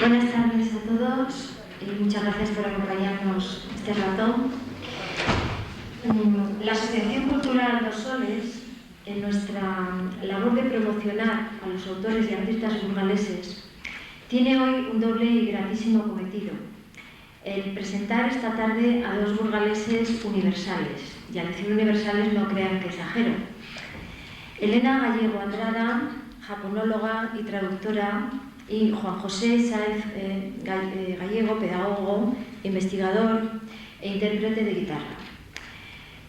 Buenas tardes a todos y muchas gracias por acompañarnos este rato. La Asociación Cultural Dos Soles, en nuestra labor de promocionar a los autores y artistas burgaleses, tiene hoy un doble y gratísimo cometido: el presentar esta tarde a dos burgaleses universales. Y al decir universales no crean que exagero. Elena Gallego Andrada, japonóloga y traductora, y Juan José Sáez Gallego, pedagogo, investigador e intérprete de guitarra.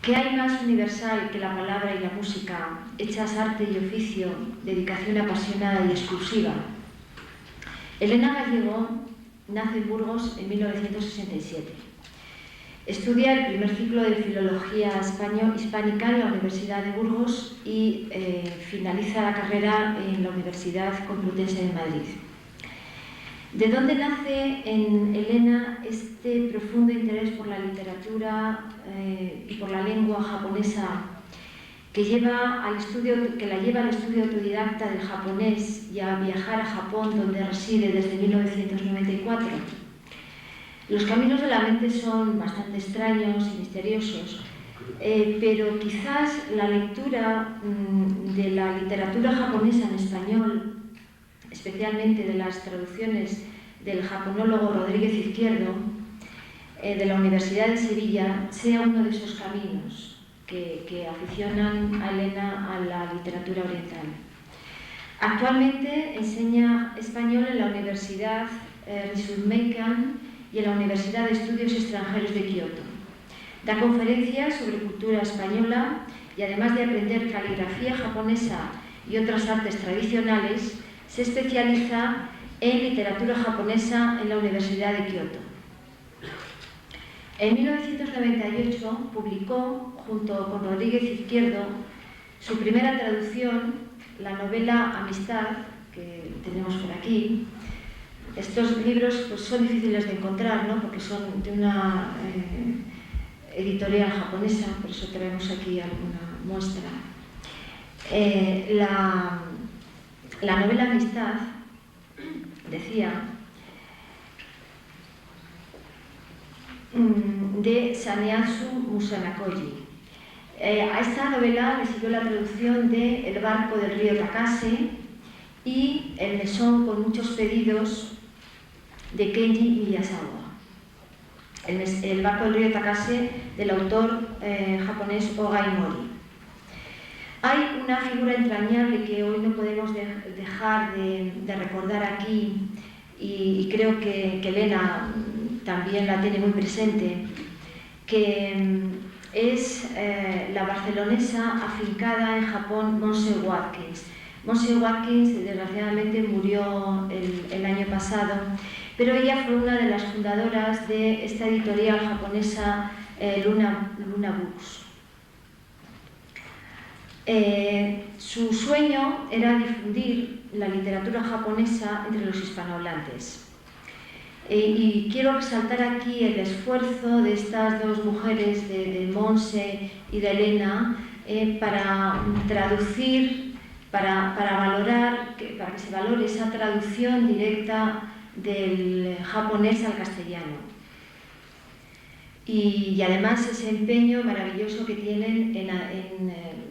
¿Qué hay más universal que la palabra y la música, hechas arte y oficio, dedicación apasionada y exclusiva? Elena Gallego nace en Burgos en 1967. Estudia el primer ciclo de Filología Hispánica en la Universidad de Burgos y finaliza la carrera en la Universidad Complutense de Madrid. ¿De dónde nace en Elena este profundo interés por la literatura y por la lengua japonesa que la lleva al estudio autodidacta del japonés y a viajar a Japón, donde reside desde 1994? Los caminos de la mente son bastante extraños y misteriosos, pero quizás la lectura de la literatura japonesa en español, especialmente de las traducciones del japonólogo Rodríguez Izquierdo, de la Universidad de Sevilla, sea uno de esos caminos que aficionan a Elena a la literatura oriental. Actualmente enseña español en la Universidad Ritsumeikan y en la Universidad de Estudios Extranjeros de Kioto. Da conferencias sobre cultura española y, además de aprender caligrafía japonesa y otras artes tradicionales, se especializa en literatura japonesa en la Universidad de Kioto. En 1998 publicó, junto con Rodríguez Izquierdo, su primera traducción, la novela Amistad, que tenemos por aquí. Estos libros pues, son difíciles de encontrar, ¿no? Porque son de una editorial japonesa, por eso traemos aquí alguna muestra. La novela Amistad, decía, de Saneatsu Musanakoji. A esta novela le siguió la traducción de El barco del río Takase y El mesón con muchos pedidos de Kenji Miyazawa. El barco del río Takase, del autor japonés Ogai Mori. Hay una figura entrañable que hoy no podemos dejar de recordar aquí, y creo que Elena también la tiene muy presente, que es la barcelonesa afincada en Japón, Monse Watkins. Monse Watkins desgraciadamente murió el año pasado, pero ella fue una de las fundadoras de esta editorial japonesa Luna Books. Su sueño era difundir la literatura japonesa entre los hispanohablantes. Y quiero resaltar aquí el esfuerzo de estas dos mujeres, de Monse y de Elena, para traducir, para valorar, para que se valore esa traducción directa del japonés al castellano. Y además ese empeño maravilloso que tienen en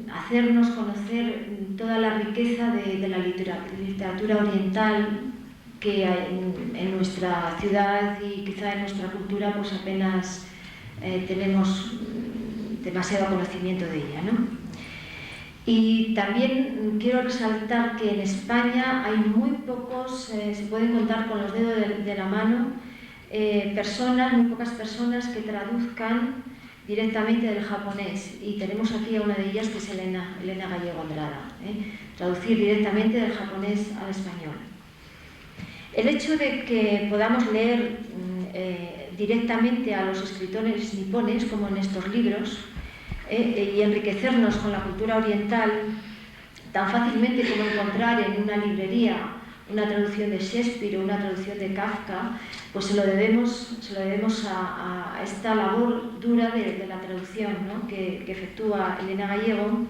hacernos conocer toda la riqueza de la literatura oriental que en nuestra ciudad y quizá en nuestra cultura pues apenas tenemos demasiado conocimiento de ella, ¿no? Y también quiero resaltar que en España hay muy pocos, se pueden contar con los dedos de la mano, muy pocas personas que traduzcan directamente del japonés, y tenemos aquí a una de ellas, que es Elena Gallego Andrada, traducir directamente del japonés al español. El hecho de que podamos leer directamente a los escritores nipones, como en estos libros, y enriquecernos con la cultura oriental tan fácilmente como encontrar en una librería una traducción de Shakespeare o una traducción de Kafka, pues se lo debemos a esta labor dura de la traducción, ¿no? que efectúa Elena Gallego,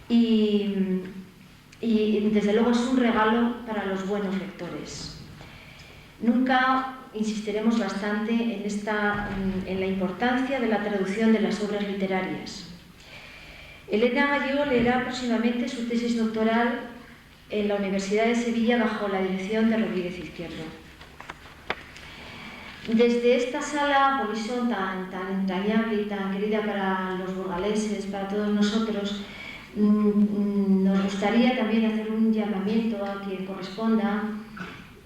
y desde luego es un regalo para los buenos lectores. Nunca insistiremos bastante en la importancia de la traducción de las obras literarias. Elena Gallego leerá próximamente su tesis doctoral en la Universidad de Sevilla bajo la dirección de Rodríguez Izquierdo. Desde esta sala Polisson tan entrañable y tan querida para los burgaleses, para todos nosotros, nos gustaría también hacer un llamamiento a quien corresponda,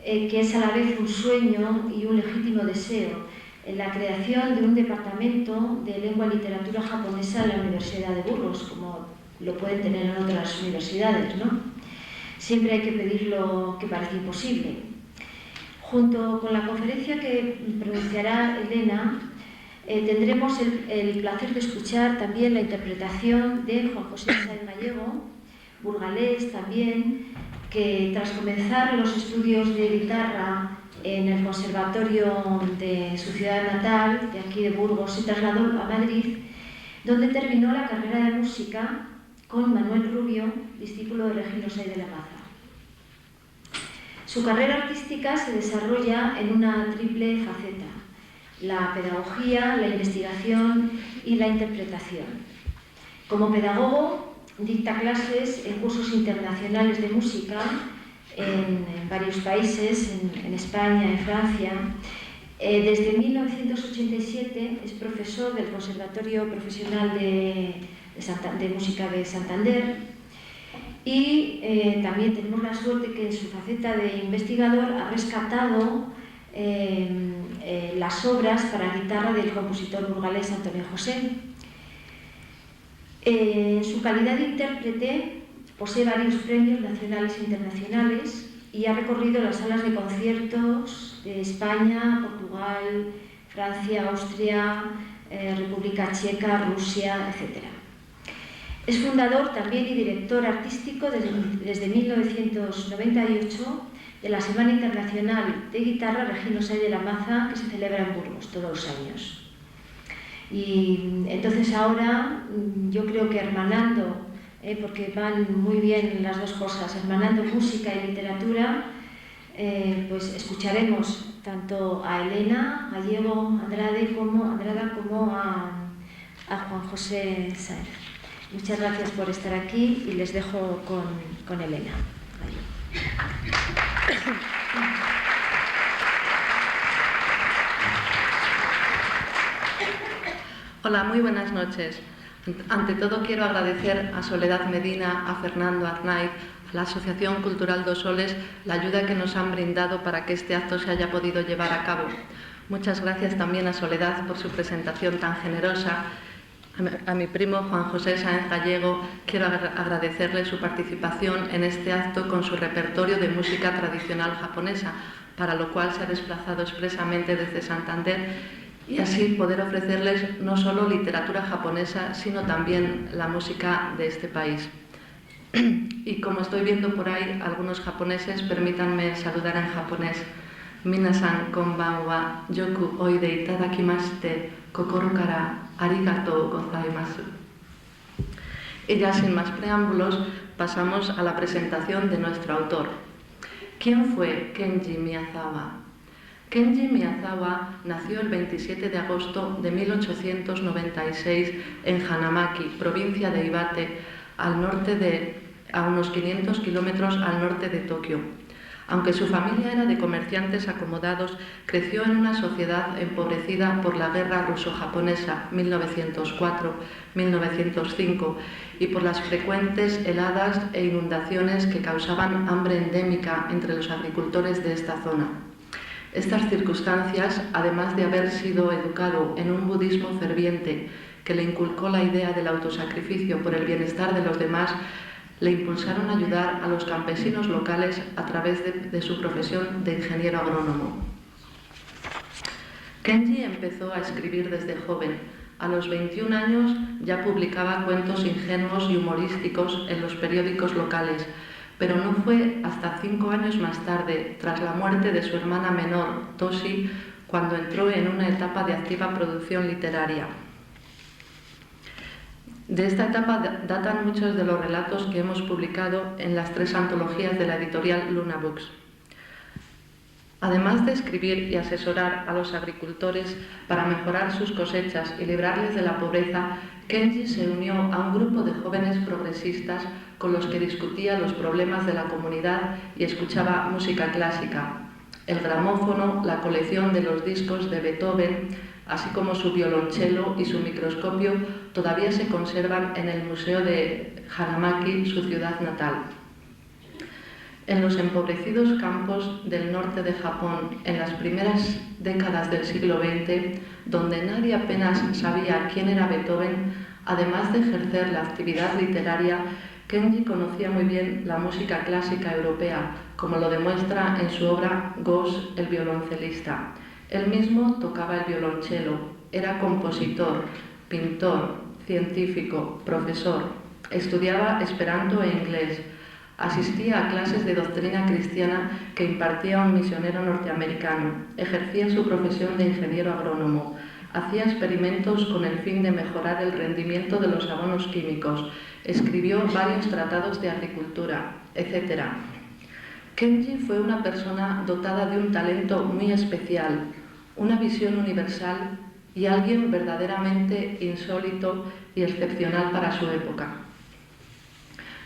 que es a la vez un sueño y un legítimo deseo, en la creación de un departamento de lengua y literatura japonesa en la Universidad de Burgos, como lo pueden tener en otras universidades, ¿no? Siempre hay que pedir lo que parece imposible. Junto con la conferencia que pronunciará Elena, tendremos el placer de escuchar también la interpretación de Juan José Sáenz Gallego, burgalés también, que tras comenzar los estudios de guitarra en el conservatorio de su ciudad natal, de aquí de Burgos, se trasladó a Madrid, donde terminó la carrera de música con Manuel Rubio, discípulo de Regino Say de la Maza. Su carrera artística se desarrolla en una triple faceta: la pedagogía, la investigación y la interpretación. Como pedagogo, dicta clases en cursos internacionales de música en varios países, en España, en Francia. Desde 1987 es profesor del Conservatorio Profesional de Música de Santander y también tenemos la suerte que en su faceta de investigador ha rescatado las obras para guitarra del compositor burgalés Antonio José. En su calidad de intérprete posee varios premios nacionales e internacionales y ha recorrido las salas de conciertos de España, Portugal, Francia, Austria, República Checa, Rusia, etc. Es fundador también y director artístico desde 1998 de la Semana Internacional de Guitarra Regino Say de la Maza, que se celebra en Burgos todos los años. Y entonces ahora yo creo que hermanando, porque van muy bien las dos cosas, hermanando música y literatura, pues escucharemos tanto a Elena Gallego Andrada como a Juan José Sáenz. Muchas gracias por estar aquí y les dejo con Elena. Hola, muy buenas noches. Ante todo quiero agradecer a Soledad Medina, a Fernando Arnaiz, a la Asociación Cultural Dos Soles, la ayuda que nos han brindado para que este acto se haya podido llevar a cabo. Muchas gracias también a Soledad por su presentación tan generosa. A mi primo Juan José Sáenz Gallego quiero agradecerle su participación en este acto con su repertorio de música tradicional japonesa, para lo cual se ha desplazado expresamente desde Santander, y así poder ofrecerles no solo literatura japonesa, sino también la música de este país. Y como estoy viendo por ahí algunos japoneses, permítanme saludar en japonés. Minasan konban wa yoku oide itadakimashite kokoro kara arigatou gozaimasu. Y ya sin más preámbulos, pasamos a la presentación de nuestro autor. ¿Quién fue Kenji Miyazawa? Kenji Miyazawa nació el 27 de agosto de 1896 en Hanamaki, provincia de Iwate, a unos 500 kilómetros al norte de Tokio. Aunque su familia era de comerciantes acomodados, creció en una sociedad empobrecida por la guerra ruso-japonesa 1904-1905 y por las frecuentes heladas e inundaciones que causaban hambre endémica entre los agricultores de esta zona. Estas circunstancias, además de haber sido educado en un budismo ferviente que le inculcó la idea del autosacrificio por el bienestar de los demás, le impulsaron a ayudar a los campesinos locales a través de su profesión de ingeniero agrónomo. Kenji empezó a escribir desde joven. A los 21 años ya publicaba cuentos ingenuos y humorísticos en los periódicos locales, pero no fue hasta 5 años más tarde, tras la muerte de su hermana menor, Toshi, cuando entró en una etapa de activa producción literaria. De esta etapa datan muchos de los relatos que hemos publicado en las 3 antologías de la editorial Luna Books. Además de escribir y asesorar a los agricultores para mejorar sus cosechas y librarles de la pobreza, Kenji se unió a un grupo de jóvenes progresistas con los que discutía los problemas de la comunidad y escuchaba música clásica. El gramófono, la colección de los discos de Beethoven, así como su violonchelo y su microscopio, todavía se conservan en el Museo de Hanamaki, su ciudad natal. En los empobrecidos campos del norte de Japón, en las primeras décadas del siglo XX, donde nadie apenas sabía quién era Beethoven, además de ejercer la actividad literaria, Kenji conocía muy bien la música clásica europea, como lo demuestra en su obra Ghosh, el violoncelista. Él mismo tocaba el violonchelo, era compositor, pintor, científico, profesor, estudiaba esperanto e inglés, asistía a clases de doctrina cristiana que impartía un misionero norteamericano, ejercía su profesión de ingeniero agrónomo, hacía experimentos con el fin de mejorar el rendimiento de los abonos químicos, escribió varios tratados de agricultura, etc. Kenji fue una persona dotada de un talento muy especial, una visión universal y alguien verdaderamente insólito y excepcional para su época.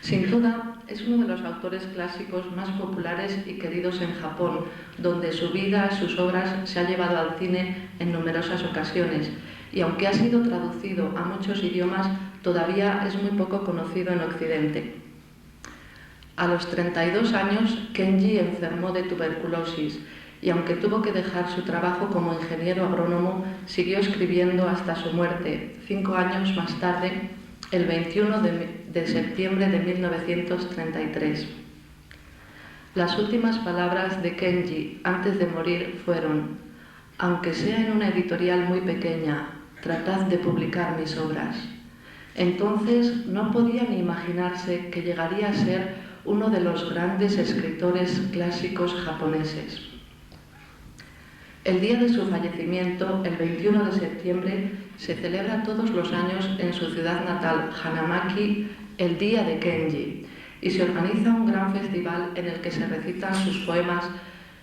Sin duda, es uno de los autores clásicos más populares y queridos en Japón, donde su vida, sus obras se ha llevado al cine en numerosas ocasiones, y aunque ha sido traducido a muchos idiomas, todavía es muy poco conocido en Occidente. A los 32 años, Kenji enfermó de tuberculosis, y aunque tuvo que dejar su trabajo como ingeniero agrónomo, siguió escribiendo hasta su muerte, 5 años más tarde, el 21 de septiembre de 1933. Las últimas palabras de Kenji antes de morir fueron: aunque sea en una editorial muy pequeña, tratad de publicar mis obras. Entonces no podía ni imaginarse que llegaría a ser uno de los grandes escritores clásicos japoneses. El día de su fallecimiento, el 21 de septiembre, se celebra todos los años en su ciudad natal, Hanamaki, el Día de Kenji, y se organiza un gran festival en el que se recitan sus poemas,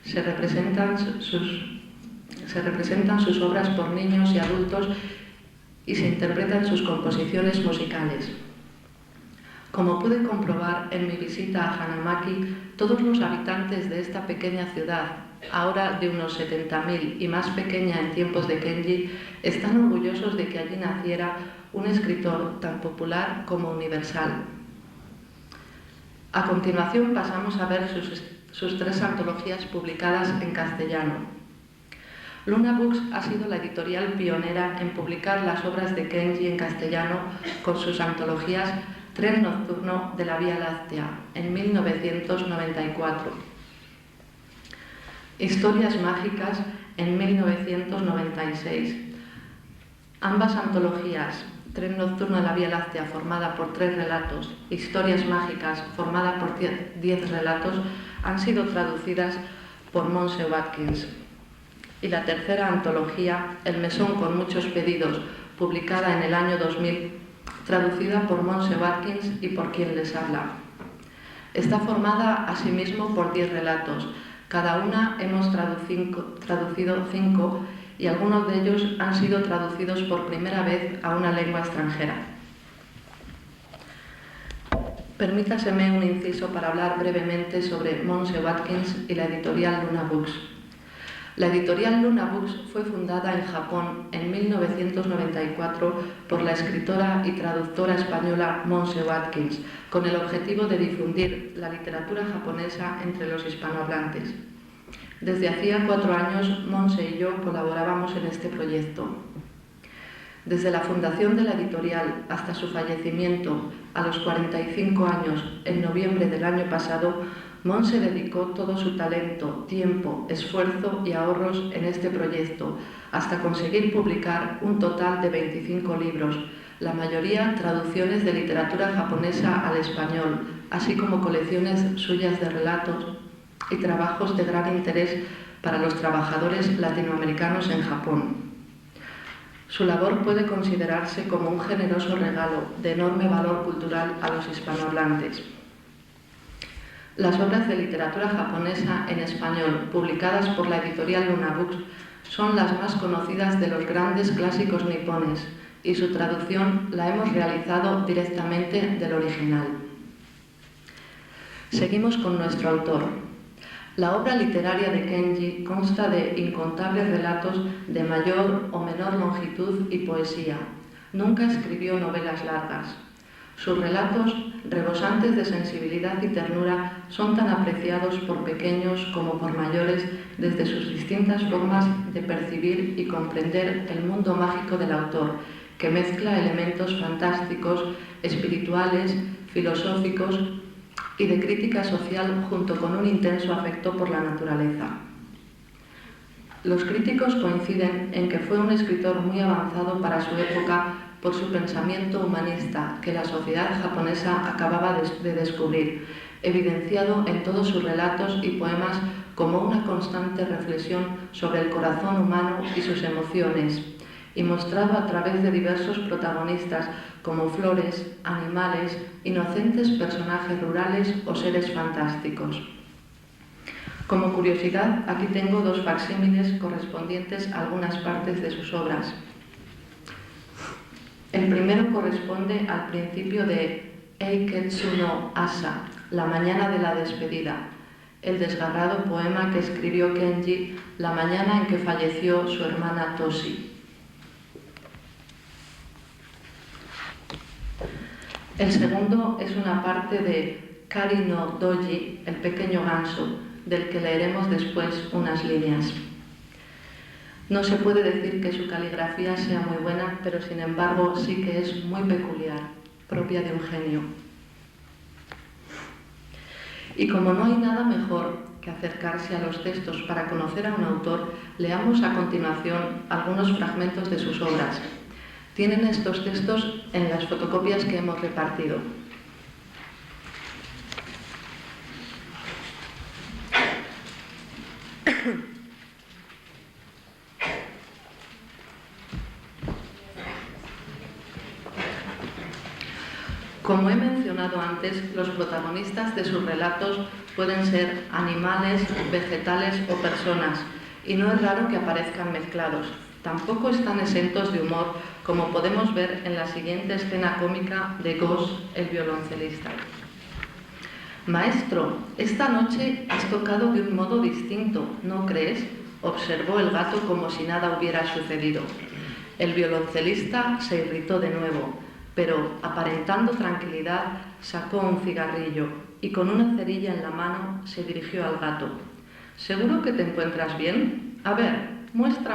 se representan sus obras por niños y adultos y se interpretan sus composiciones musicales. Como pude comprobar en mi visita a Hanamaki, todos los habitantes de esta pequeña ciudad, ahora de unos 70.000 y más pequeña en tiempos de Kenji, están orgullosos de que allí naciera un escritor tan popular como universal. A continuación pasamos a ver sus 3 antologías publicadas en castellano. Luna Books ha sido la editorial pionera en publicar las obras de Kenji en castellano con sus antologías Tren Nocturno de la Vía Láctea, en 1994. Historias Mágicas, en 1996. Ambas antologías, Tren Nocturno de la Vía Láctea, formada por 3 relatos, Historias Mágicas, formada por 10 relatos, han sido traducidas por Montse Watkins. Y la tercera antología, El Mesón con muchos pedidos, publicada en el año 2000, traducida por Montse Watkins y por quien les habla. Está formada asimismo por 10 relatos. Cada una hemos traducido 5 y algunos de ellos han sido traducidos por primera vez a una lengua extranjera. Permítaseme un inciso para hablar brevemente sobre Montse Watkins y la editorial Luna Books. La editorial Luna Books fue fundada en Japón en 1994 por la escritora y traductora española Montse Watkins, con el objetivo de difundir la literatura japonesa entre los hispanohablantes. Desde hacía 4 años, Montse y yo colaborábamos en este proyecto. Desde la fundación de la editorial hasta su fallecimiento a los 45 años, en noviembre del año pasado, Montse dedicó todo su talento, tiempo, esfuerzo y ahorros en este proyecto, hasta conseguir publicar un total de 25 libros, la mayoría traducciones de literatura japonesa al español, así como colecciones suyas de relatos y trabajos de gran interés para los trabajadores latinoamericanos en Japón. Su labor puede considerarse como un generoso regalo de enorme valor cultural a los hispanohablantes. Las obras de literatura japonesa en español, publicadas por la editorial Luna Books, son las más conocidas de los grandes clásicos nipones, y su traducción la hemos realizado directamente del original. Seguimos con nuestro autor. La obra literaria de Kenji consta de incontables relatos de mayor o menor longitud y poesía. Nunca escribió novelas largas. Sus relatos, rebosantes de sensibilidad y ternura, son tan apreciados por pequeños como por mayores desde sus distintas formas de percibir y comprender el mundo mágico del autor, que mezcla elementos fantásticos, espirituales, filosóficos y de crítica social junto con un intenso afecto por la naturaleza. Los críticos coinciden en que fue un escritor muy avanzado para su época por su pensamiento humanista que la sociedad japonesa acababa de descubrir, evidenciado en todos sus relatos y poemas como una constante reflexión sobre el corazón humano y sus emociones, y mostrado a través de diversos protagonistas como flores, animales, inocentes personajes rurales o seres fantásticos. Como curiosidad, aquí tengo dos facsímiles correspondientes a algunas partes de sus obras. El primero corresponde al principio de Eiketsu no Asa, la mañana de la despedida, el desgarrado poema que escribió Kenji la mañana en que falleció su hermana Toshi. El segundo es una parte de Kari no Doji, el pequeño ganso, del que leeremos después unas líneas. No se puede decir que su caligrafía sea muy buena, pero sin embargo sí que es muy peculiar, propia de un genio. Y como no hay nada mejor que acercarse a los textos para conocer a un autor, leamos a continuación algunos fragmentos de sus obras. Tienen estos textos en las fotocopias que hemos repartido. Como he mencionado antes, los protagonistas de sus relatos pueden ser animales, vegetales o personas, y no es raro que aparezcan mezclados. Tampoco están exentos de humor, como podemos ver en la siguiente escena cómica de Ghost, el violoncelista. «Maestro, esta noche has tocado de un modo distinto, ¿no crees?», observó el gato como si nada hubiera sucedido. El violoncelista se irritó de nuevo, pero, aparentando tranquilidad, sacó un cigarrillo y con una cerilla en la mano se dirigió al gato. «¿Seguro que te encuentras bien? A ver, muéstrame».